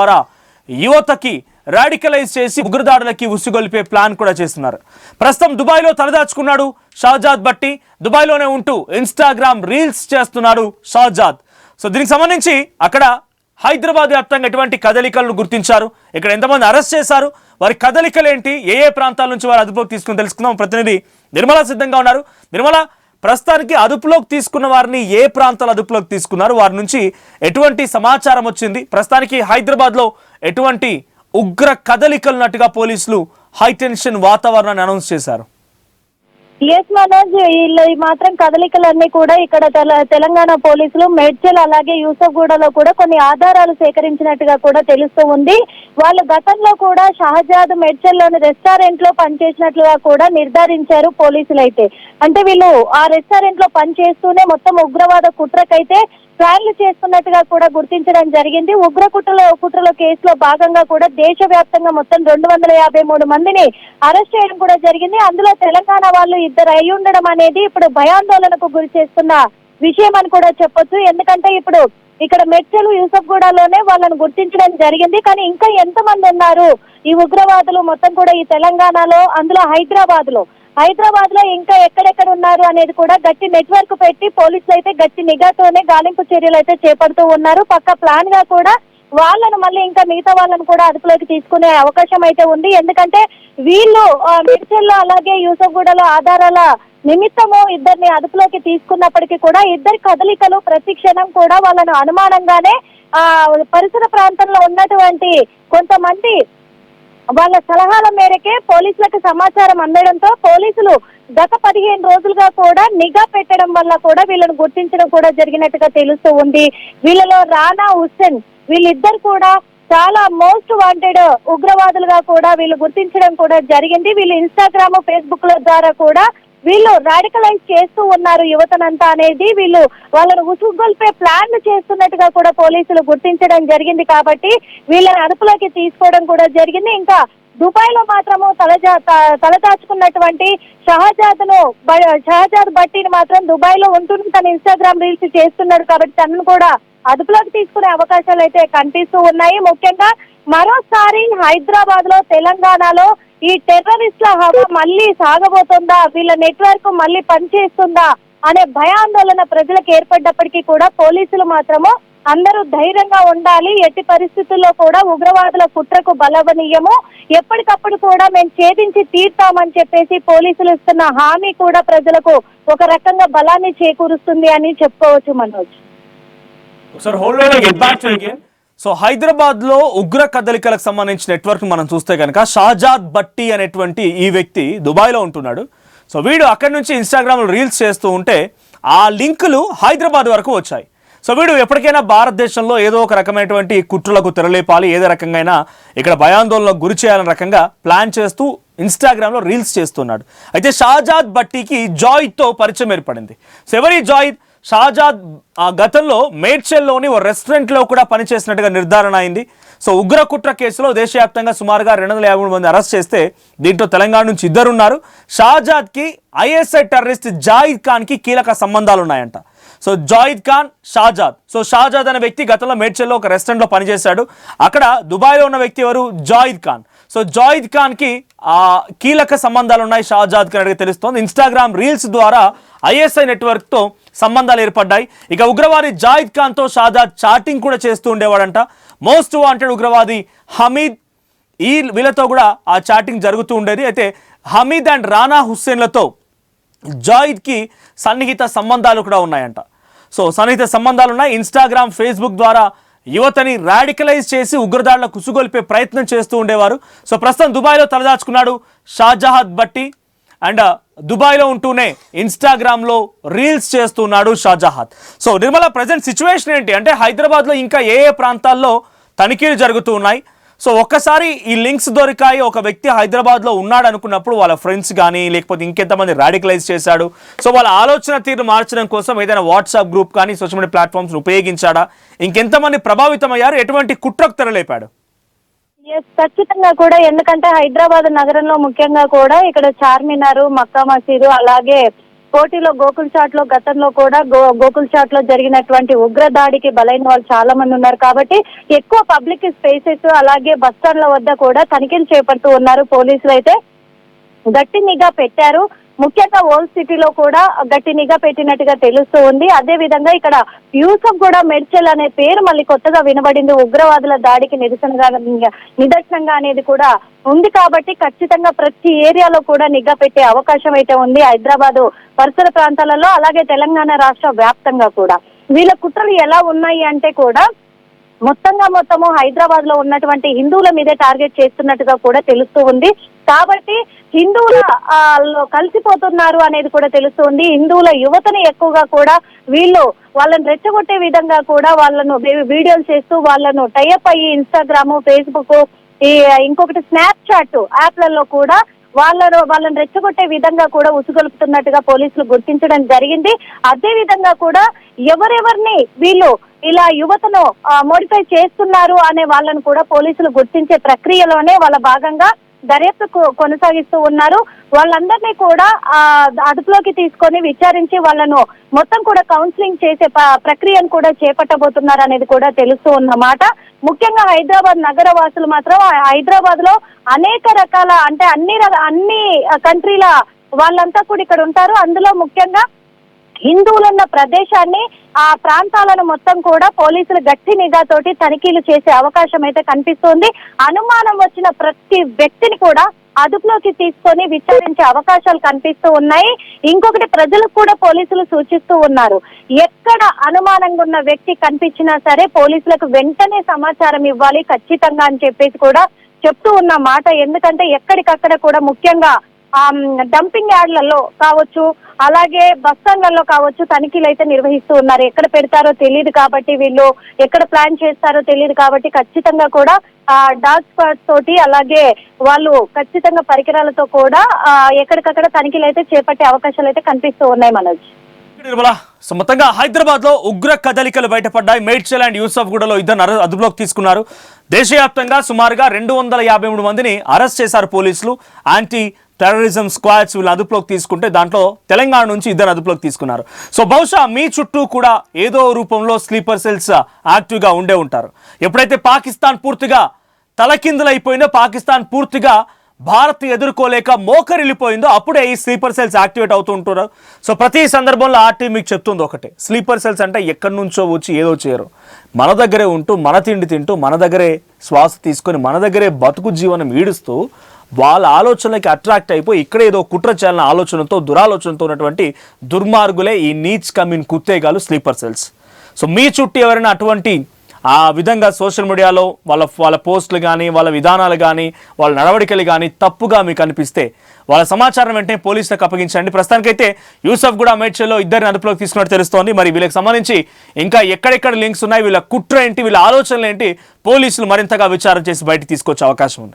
ద్వారా యువతకి రాడికలైజ్ చేసి ఉగ్రదాడులకి ఉసుగొల్పే ప్లాన్ కూడా చేస్తున్నారు. ప్రస్తుతం దుబాయ్లో తలదాచుకున్నాడు షహజాద్ భట్టి. దుబాయ్లోనే ఉంటూ ఇన్స్టాగ్రామ్ రీల్స్ చేస్తున్నాడు షహజాద్. సో దీనికి సంబంధించి అక్కడ హైదరాబాద్ వ్యాప్తంగా ఎటువంటి కదలికలను గుర్తించారు, ఇక్కడ ఎంతమంది అరెస్ట్ చేశారు, వారి కదలికలు ఏంటి, ఏ ప్రాంతాల నుంచి వారు అదుపులోకి తీసుకుని తెలుసుకుందాం. ప్రతినిధి నిర్మల సిద్ధంగా ఉన్నారు. నిర్మల, ప్రస్తుతానికి అదుపులోకి తీసుకున్న వారిని ఏ ప్రాంతాలు అదుపులోకి తీసుకున్నారు, వారి నుంచి ఎటువంటి సమాచారం వచ్చింది, ప్రస్తుతానికి హైదరాబాద్లో ఎటువంటి ఉగ్ర కదలికలున్నట్టుగా పోలీసులు హైటెన్షన్ వాతావరణాన్ని అనౌన్స్ చేశారు? ఎస్ మనోజ్, ఈ మాత్రం కదలికలన్నీ కూడా ఇక్కడ తెలంగాణ పోలీసులు మేడ్చల్ అలాగే యూసఫ్గూడలో కూడా కొన్ని ఆధారాలు సేకరించినట్టుగా కూడా తెలుస్తూ ఉంది. వాళ్ళు గతంలో కూడా షహజాద్ మేడ్చల్లోని రెస్టారెంట్ లో పనిచేసినట్లుగా కూడా నిర్ధారించారు పోలీసులు. అయితే అంటే వీళ్ళు ఆ రెస్టారెంట్ లో పనిచేస్తూనే మొత్తం ఉగ్రవాద కుట్రకైతే ప్లాన్లు చేస్తున్నట్టుగా కూడా గుర్తించడం జరిగింది. ఉగ్ర కుట్రలో కేసులో భాగంగా కూడా దేశవ్యాప్తంగా మొత్తం 253 మందిని అరెస్ట్ చేయడం కూడా జరిగింది. అందులో తెలంగాణ వాళ్ళు 2 అయి ఉండడం అనేది ఇప్పుడు భయాందోళనకు గురి చేస్తున్న విషయం అని కూడా చెప్పొచ్చు. ఎందుకంటే ఇప్పుడు ఇక్కడ మెడ్చల్ యూసఫ్గూడలోనే వాళ్ళని గుర్తించడం జరిగింది. కానీ ఇంకా ఎంతమంది ఉన్నారు ఈ ఉగ్రవాదులు మొత్తం కూడా ఈ తెలంగాణలో, అందులో హైదరాబాద్ లో ఇంకా ఎక్కడెక్కడ ఉన్నారు అనేది కూడా గట్టి నెట్వర్క్ పెట్టి పోలీసులు అయితే గట్టి నిఘాతోనే గాలింపు చర్యలు అయితే చేపడుతూ ఉన్నారు. పక్క ప్లాన్ గా కూడా వాళ్ళను మళ్ళీ ఇంకా మిగతా వాళ్ళను కూడా అదుపులోకి తీసుకునే అవకాశం అయితే ఉంది. ఎందుకంటే వీళ్ళు మెడ్చల్లో అలాగే యూసఫ్గూడలో ఆధారాల నిమిత్తము 2 అదుపులోకి తీసుకున్నప్పటికీ కూడా 2 కదలికలు ప్రతి క్షణం కూడా వాళ్ళను అనుమానంగానే పరిసర ప్రాంతంలో ఉన్నటువంటి కొంతమంది వాళ్ళ సలహాల మేరకే పోలీసులకు సమాచారం అందడంతో పోలీసులు గత 15 రోజులుగా కూడా నిఘా పెట్టడం వల్ల కూడా వీళ్ళను గుర్తించడం కూడా జరిగినట్టుగా తెలుస్తూ ఉంది. వీళ్ళలో రానా హుస్సేన్, వీళ్ళిద్దరు కూడా చాలా మోస్ట్ వాంటెడ్ ఉగ్రవాదులుగా కూడా వీళ్ళు గుర్తించడం కూడా జరిగింది. వీళ్ళు ఇన్స్టాగ్రామ్, ఫేస్బుక్ ల ద్వారా కూడా వీళ్ళు రాడికలైజ్ చేస్తూ ఉన్నారు యువతనంతా అనేది వీళ్ళు వాళ్ళను ఉసుగొల్పే ప్లాన్ చేస్తున్నట్టుగా కూడా పోలీసులు గుర్తించడం జరిగింది. కాబట్టి వీళ్ళని అదుపులోకి తీసుకోవడం కూడా జరిగింది. ఇంకా దుబాయ్ లో మాత్రము తలదాచుకున్నటువంటి షహజాద్ భట్టిని మాత్రం దుబాయ్ లో ఉంటూనే తన ఇన్స్టాగ్రామ్ రీల్స్ చేస్తున్నాడు కాబట్టి తనను కూడా అదుపులోకి తీసుకునే అవకాశాలు అయితే కనిపిస్తూ ఉన్నాయి. ముఖ్యంగా మరోసారి హైదరాబాద్ లో, తెలంగాణలో ఈ టెర్రరిస్ట్ల హవా మళ్ళీ సాగబోతుందా, వీళ్ళ నెట్వర్క్ మళ్ళీ పనిచేస్తుందా అనే భయాందోళన ప్రజలకు ఏర్పడ్డప్పటికీ కూడా పోలీసులు మాత్రము అందరూ ధైర్యంగా ఉండాలి, ఎట్టి పరిస్థితుల్లో కూడా ఉగ్రవాదుల కుట్రకు బలవనీయము, ఎప్పటికప్పుడు కూడా మేము ఛేదించి తీర్తామని చెప్పేసి పోలీసులు ఇస్తున్న హామీ కూడా ప్రజలకు ఒక రకంగా బలాన్ని చేకూరుస్తుంది అని చెప్పుకోవచ్చు మనోజ్. సో హైదరాబాద్ లో ఉగ్ర కదలికలకు సంబంధించిన నెట్వర్క్ మనం చూస్తే కనుక షహజాద్ భట్టి అనేటువంటి ఈ వ్యక్తి దుబాయ్ లో ఉంటున్నాడు. సో వీడు అక్కడి నుంచి ఇన్స్టాగ్రామ్ లో రీల్స్ చేస్తూ ఉంటే ఆ లింకులు హైదరాబాద్ వరకు వచ్చాయి. సో వీడు ఎప్పటికైనా భారతదేశంలో ఏదో ఒక రకమైనటువంటి కుట్రలకు తెరలేపాలి, ఏదో రకంగా ఇక్కడ భయాందోళనకు గురి చేయాలనే రకంగా ప్లాన్ చేస్తూ ఇన్స్టాగ్రామ్ లో రీల్స్ చేస్తున్నాడు. అయితే షహజాద్ భట్టికి జాయిద్తో పరిచయం ఏర్పడింది. సో ఎవరి జాయిద్? షహజాద్ గతంలో మేడ్చల్లోని ఓ రెస్టారెంట్లో కూడా పనిచేసినట్టుగా నిర్ధారణ అయింది. సో ఉగ్ర కుట్ర కేసులో దేశవ్యాప్తంగా సుమారుగా 253 మంది అరెస్ట్ చేస్తే దీంట్లో తెలంగాణ నుంచి 2 ఉన్నారు. షహజాద్కి ఐఎస్ఐ టెర్రరిస్ట్ జాయిద్ ఖాన్కి కీలక సంబంధాలు ఉన్నాయంట. So Zayed Khan, Shahzad. So Shahzad అనే వ్యక్తి గతంలో మేడ్చల్లో ఒక రెస్టారెంట్లో పనిచేశాడు. అక్కడ దుబాయ్లో ఉన్న వ్యక్తి ఎవరు? జాయిద్ ఖాన్. సో జాయిద్ ఖాన్కి కీలక సంబంధాలు ఉన్నాయి షహజాద్ ఖాన్ అనేది తెలుస్తోంది. ఇన్స్టాగ్రామ్ రీల్స్ ద్వారా ఐఎస్ఐ నెట్వర్క్తో సంబంధాలు ఏర్పడ్డాయి. ఇక ఉగ్రవాది జాయిద్ ఖాన్తో షహజాద్ చాటింగ్ కూడా చేస్తూ ఉండేవాడంట. మోస్ట్ వాంటెడ్ ఉగ్రవాది హమీద్, వీళ్ళతో కూడా ఆ చాటింగ్ జరుగుతూ ఉండేది. అయితే హమీద్ అండ్ రానా హుస్సేన్లతో జాయిద్కి సన్నిహిత సంబంధాలు కూడా ఉన్నాయంట. సో సన్నిహిత సంబంధాలు ఉన్నాయి. ఇన్స్టాగ్రామ్, ఫేస్బుక్ ద్వారా యువతని రాడికలైజ్ చేసి ఉగ్రదాడులకు కుసుగొల్పే ప్రయత్నం చేస్తూ ఉండేవారు. సో ప్రస్తుతం దుబాయ్లో తలదాచుకున్నాడు షహజాద్ భట్టి అండ్ దుబాయ్లో ఉంటూనే ఇన్స్టాగ్రామ్లో రీల్స్ చేస్తున్నాడు Shahzad. So Nirmala, present situation ఏంటి అంటే హైదరాబాద్లో ఇంకా ఏ ప్రాంతాల్లో తనిఖీలు జరుగుతూ ఉన్నాయి? సో ఒక్కసారి ఈ లింక్స్ దొరికాయి, ఒక వ్యక్తి హైదరాబాద్లో ఉన్నాడు అనుకున్నప్పుడు వాళ్ళ ఫ్రెండ్స్ కానీ లేకపోతే ఇంకెంతమంది రాడికలైజ్ చేశాడు, సో వాళ్ళ ఆలోచన తీరు మార్చడం కోసం ఏదైనా వాట్సాప్ గ్రూప్ కానీ సోషల్ మీడియా ప్లాట్ఫామ్స్ ఉపయోగించాడా, ఇంకెంతమంది ప్రభావితం అయ్యారు, ఎటువంటి కుట్రకు తెరలేపాడు? ఖచ్చితంగా కూడా, ఎందుకంటే హైదరాబాద్ నగరంలో ముఖ్యంగా కూడా ఇక్కడ చార్మినార్, మక్కా మసీదు అలాగే కోటిలో గోకుల్ చాట్ లో గతంలో కూడా గోకుల్ చాట్ లో జరిగినటువంటి ఉగ్ర దాడికి బలైన వాళ్ళు చాలా మంది ఉన్నారు కాబట్టి ఎక్కువ పబ్లిక్ స్పేసెస్ అలాగే బస్ స్టాండ్ల వద్ద కూడా తనిఖీలు చేపడుతూ ఉన్నారు పోలీసులు. అయితే గట్టి నిఘా పెట్టారు. ముఖ్యంగా ఓల్డ్ సిటీలో కూడా గట్టి నిఘా పెట్టినట్టుగా తెలుస్తూ ఉంది. అదే విధంగా ఇక్కడ యూసఫ్ కూడా మెడ్చల్ అనే పేరు మళ్ళీ కొత్తగా వినబడింది. ఉగ్రవాదుల దాడికి నిదర్శనంగా అనేది కూడా ఉంది కాబట్టి ఖచ్చితంగా ప్రతి ఏరియాలో కూడా నిఘా పెట్టే అవకాశం అయితే ఉంది హైదరాబాద్ పరిసర ప్రాంతాలలో అలాగే తెలంగాణ రాష్ట్ర వ్యాప్తంగా కూడా. వీళ్ళ కుట్రలు ఎలా ఉన్నాయి అంటే కూడా మొత్తము హైదరాబాద్ లో ఉన్నటువంటి హిందువుల మీదే టార్గెట్ చేస్తున్నట్టుగా కూడా తెలుస్తూ ఉంది. కాబట్టి హిందువుల కలిసిపోతున్నారు అనేది కూడా తెలుస్తుంది. హిందువుల యువతని ఎక్కువగా కూడా వీళ్ళు వాళ్ళని రెచ్చగొట్టే విధంగా కూడా వాళ్ళను వీడియోలు చేస్తూ వాళ్ళను టైఅప్ అయ్యి ఇన్స్టాగ్రామ్, ఫేస్బుక్, ఇంకొకటి స్నాప్చాట్ యాప్లలో కూడా వాళ్ళని రెచ్చగొట్టే విధంగా కూడా ఉసుగొలుపుతున్నట్టుగా పోలీసులు గుర్తించడం జరిగింది. అదే విధంగా కూడా ఎవరెవరిని వీళ్ళు ఇలా యువతను మోడిఫై చేస్తున్నారు అనే వాళ్ళను కూడా పోలీసులు గుర్తించే ప్రక్రియలోనే వాళ్ళ భాగంగా దర్యాప్తు కొనసాగిస్తూ ఉన్నారు. వాళ్ళందరినీ కూడా అదుపులోకి తీసుకొని విచారించి వాళ్ళను మొత్తం కూడా కౌన్సిలింగ్ చేసే ప్రక్రియను కూడా చేపట్టబోతున్నారు అనేది కూడా తెలుస్తూ ఉన్నమాట. ముఖ్యంగా హైదరాబాద్ నగర వాసులు మాత్రం హైదరాబాద్ లో అనేక రకాల అంటే అన్ని కంట్రీల వాళ్ళంతా కూడా ఇక్కడ ఉంటారు. అందులో ముఖ్యంగా హిందువులున్న ప్రదేశాన్ని ఆ ప్రాంతాలను మొత్తం కూడా పోలీసులు గట్టి నిఘాతోటి తనిఖీలు చేసే అవకాశం అయితే కనిపిస్తోంది. అనుమానం వచ్చిన ప్రతి వ్యక్తిని కూడా అదుపులోకి తీసుకొని విచారించే అవకాశాలు కనిపిస్తూ ఉన్నాయి. ఇంకొకటి ప్రజలకు కూడా పోలీసులు సూచిస్తూ ఉన్నారు, ఎక్కడ అనుమానంగా ఉన్న వ్యక్తి కనిపించినా సరే పోలీసులకు వెంటనే సమాచారం ఇవ్వాలి ఖచ్చితంగా అని చెప్పేసి కూడా చెప్తూ ఉన్న మాట. ఎందుకంటే ఎక్కడికక్కడ కూడా ముఖ్యంగా డంపింగ్ యార్డ్లలో కావచ్చు అలాగే బస్ స్టాండ్లలో కావచ్చు తనిఖీలు అయితే నిర్వహిస్తూ ఉన్నారు. ఎక్కడ పెడతారో తెలియదు కాబట్టి వీళ్ళు ఎక్కడ ప్లాన్ చేస్తారో తెలియదు కాబట్టి ఖచ్చితంగా కూడా డాగ్ స్క్వాడ్ తోటి అలాగే వాళ్ళు ఖచ్చితంగా పరికరాలతో కూడా ఎక్కడికక్కడ తనిఖీలు అయితే చేపట్టే అవకాశాలు అయితే కనిపిస్తూ ఉన్నాయి మనోజ్. సో మొత్తంగా హైదరాబాద్ లో ఉగ్ర కదలికలు బయటపడ్డాయి. మేడ్చల్ అండ్ యూసఫ్ గూడలో ఇద్దరు అదుపులోకి తీసుకున్నారు. దేశవ్యాప్తంగా సుమారుగా 253 మందిని అరెస్ట్ చేశారు పోలీసులు. యాంటీ టెర్రరిజం స్క్వాడ్స్ వీళ్ళు అదుపులోకి తీసుకుంటే దాంట్లో తెలంగాణ నుంచి ఇద్దరు అదుపులోకి తీసుకున్నారు. సో బహుశా మీ చుట్టూ కూడా ఏదో రూపంలో స్లీపర్ సెల్స్ యాక్టివ్గా ఉండే ఉంటారు. ఎప్పుడైతే పాకిస్తాన్ పూర్తిగా తలకిందులైపోయిందో, పాకిస్తాన్ పూర్తిగా భారత్ ఎదుర్కోలేక మోకరిల్లిపోయిందో అప్పుడే ఈ స్లీపర్ సెల్స్ యాక్టివేట్ అవుతూ ఉంటారు. సో ప్రతి సందర్భంలో ఆర్టీ మీకు చెప్తుంది ఒకటే, స్లీపర్ సెల్స్ అంటే ఎక్కడి నుంచో వచ్చి ఏదో చేయరు, మన దగ్గరే ఉంటూ మన తిండి తింటూ మన దగ్గరే శ్వాస తీసుకొని మన దగ్గరే బతుకు జీవనం ఈడుస్తూ వాళ్ళ ఆలోచనలకి అట్రాక్ట్ అయిపోయి ఇక్కడ ఏదో కుట్ర చేయాలన్న ఆలోచనతో దురాలోచనతో ఉన్నటువంటి దుర్మార్గులే ఈ నీచ్ కమిన్ కుత్తేగాలు స్లీపర్ సెల్స్. సో మీ చుట్టూ ఎవరైనా అటువంటి ఆ విధంగా సోషల్ మీడియాలో వాళ్ళ పోస్టులు కానీ వాళ్ళ విధానాలు కానీ వాళ్ళ నడవడికలు కానీ తప్పుగా మీకు అనిపిస్తే వాళ్ళ సమాచారం వెంటనే పోలీసులకు అప్పగించండి. ప్రస్తుతానికైతే యూసఫ్ కూడా మేడ్చల్లో ఇద్దరిని అదుపులోకి తీసుకున్నట్టు తెలుస్తోంది. మరి వీళ్ళకి సంబంధించి ఇంకా ఎక్కడెక్కడ లింక్స్ ఉన్నాయి, వీళ్ళ కుట్ర ఏంటి, వీళ్ళ ఆలోచనలు ఏంటి, పోలీసులు మరింతగా విచారణ చేసి బయటకు తీసుకొచ్చే అవకాశం ఉంది.